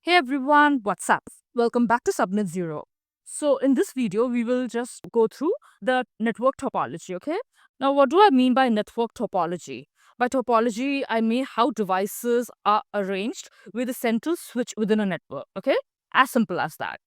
Hey everyone, what's up? Welcome back to Subnet Zero. So in this video, we will just go through the network topology, okay? Now, what do I mean by network topology? By topology, I mean how devices are arranged with a central switch within a network, okay? As simple as that.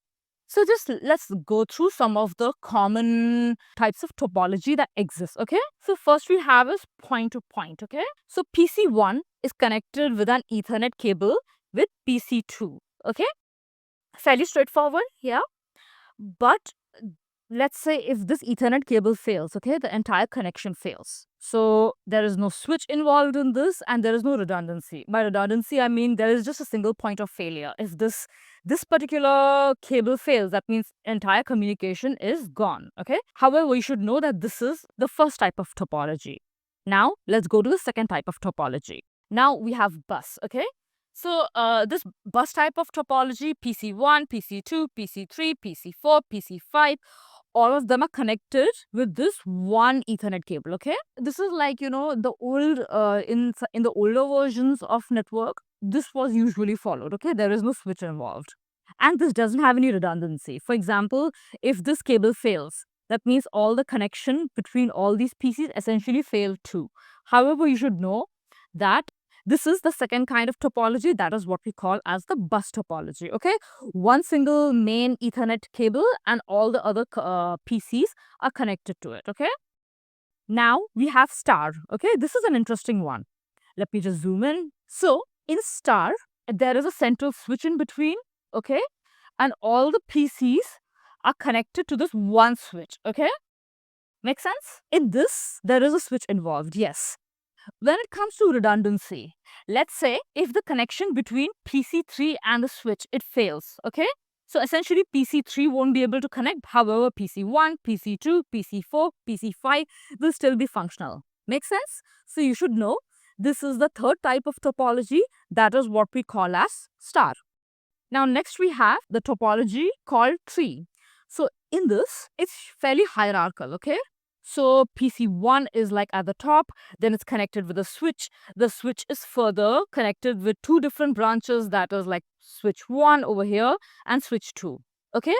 So just let's go through some of the common types of topology that exist, okay? So first we have is point to point, okay? So PC1 is connected with an Ethernet cable with PC2, okay? Fairly straightforward, yeah. But let's say if this Ethernet cable fails, okay, the entire connection fails. So there is no switch involved in this and there is no redundancy. By redundancy, I mean there is just a single point of failure. If this particular cable fails, that means entire communication is gone, okay? However, we should know that this is the first type of topology. Now, let's go to the second type of topology. Now we have bus, okay? So this bus type of topology, PC1, PC2, PC3, PC4, PC5, all of them are connected with this one Ethernet cable, okay? This is like, the old, in the older versions of network, this was usually followed, okay? There is no switch involved. And this doesn't have any redundancy. For example, if this cable fails, that means all the connection between all these pieces essentially fail too. However, you should know that this is the second kind of topology. That is what we call as the bus topology, okay? One single main Ethernet cable and all the other PCs are connected to it, okay? Now we have star, okay? This is an interesting one. Let me just zoom in. So in star, there is a central switch in between, okay? And all the PCs are connected to this one switch, okay? Make sense? In this, there is a switch involved, yes. When it comes to redundancy, let's say if the connection between PC3 and the switch, it fails, okay? So essentially PC3 won't be able to connect. However, PC1, PC2, PC4, PC5 will still be functional. Make sense? So you should know this is the third type of topology. That is what we call as star. Now next we have the topology called tree. So in this, it's fairly hierarchical, okay? So PC1 is like at the top, then it's connected with a switch. The switch is further connected with two different branches, that is like switch 1 over here and switch 2, okay?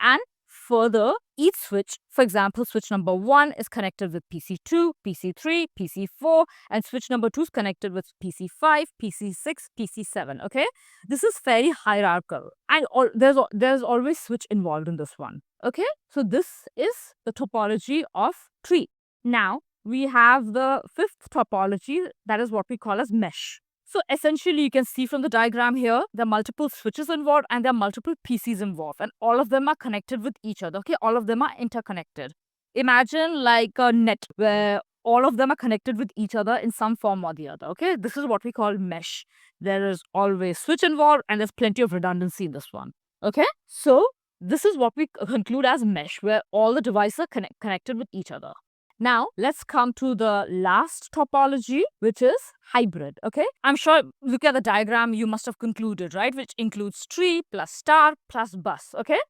And further, each switch, for example, switch number 1 is connected with PC2, PC3, PC4, and switch number 2 is connected with PC5, PC6, PC7, okay? This is very hierarchical and there's always switch involved in this one, okay? So this is the topology of tree. Now we have the fifth topology, that is what we call as mesh. So essentially you can see from the diagram here, there are multiple switches involved and there are multiple PCs involved and all of them are connected with each other, okay? All of them are interconnected. Imagine like a net where all of them are connected with each other in some form or the other, okay? This is what we call mesh. There is always switch involved and there's plenty of redundancy in this one, okay? So this is what we conclude as mesh, where all the devices are connected with each other. Now, let's come to the last topology, which is hybrid, okay? I'm sure, look at the diagram, you must have concluded, right? Which includes tree plus star plus bus, okay?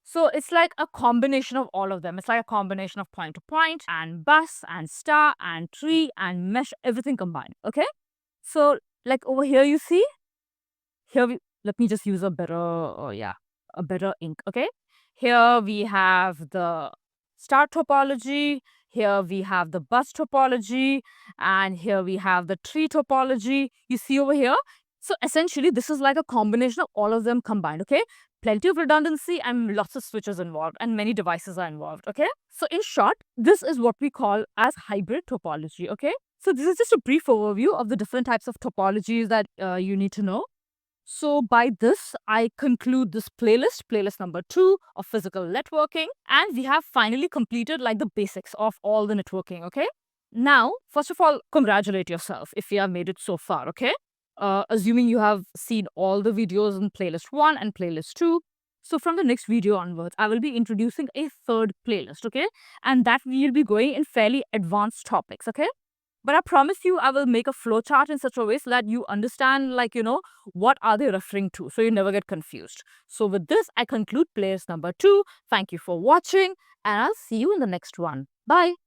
So it's like a combination of all of them. It's like a combination of point to point and bus and star and tree and mesh, everything combined, okay? So like over here, you see, let me just use a better, a better ink, okay? Here we have the star topology, here we have the bus topology, and here we have the tree topology. You see over here? So essentially, this is like a combination of all of them combined, okay? Plenty of redundancy and lots of switches involved and many devices are involved, okay? So in short, this is what we call as hybrid topology, okay? So this is just a brief overview of the different types of topologies that you need to know. So by this, I conclude this playlist number 2 of physical networking. And we have finally completed like the basics of all the networking, okay? Now, first of all, congratulate yourself if you have made it so far, okay? Assuming you have seen all the videos in playlist 1 and playlist 2. So from the next video onwards, I will be introducing a third playlist, okay? And that we will be going in fairly advanced topics, okay? But I promise you, I will make a flowchart in such a way so that you understand, like, what are they referring to, so you never get confused. So with this, I conclude playlist number 2. Thank you for watching, and I'll see you in the next one. Bye.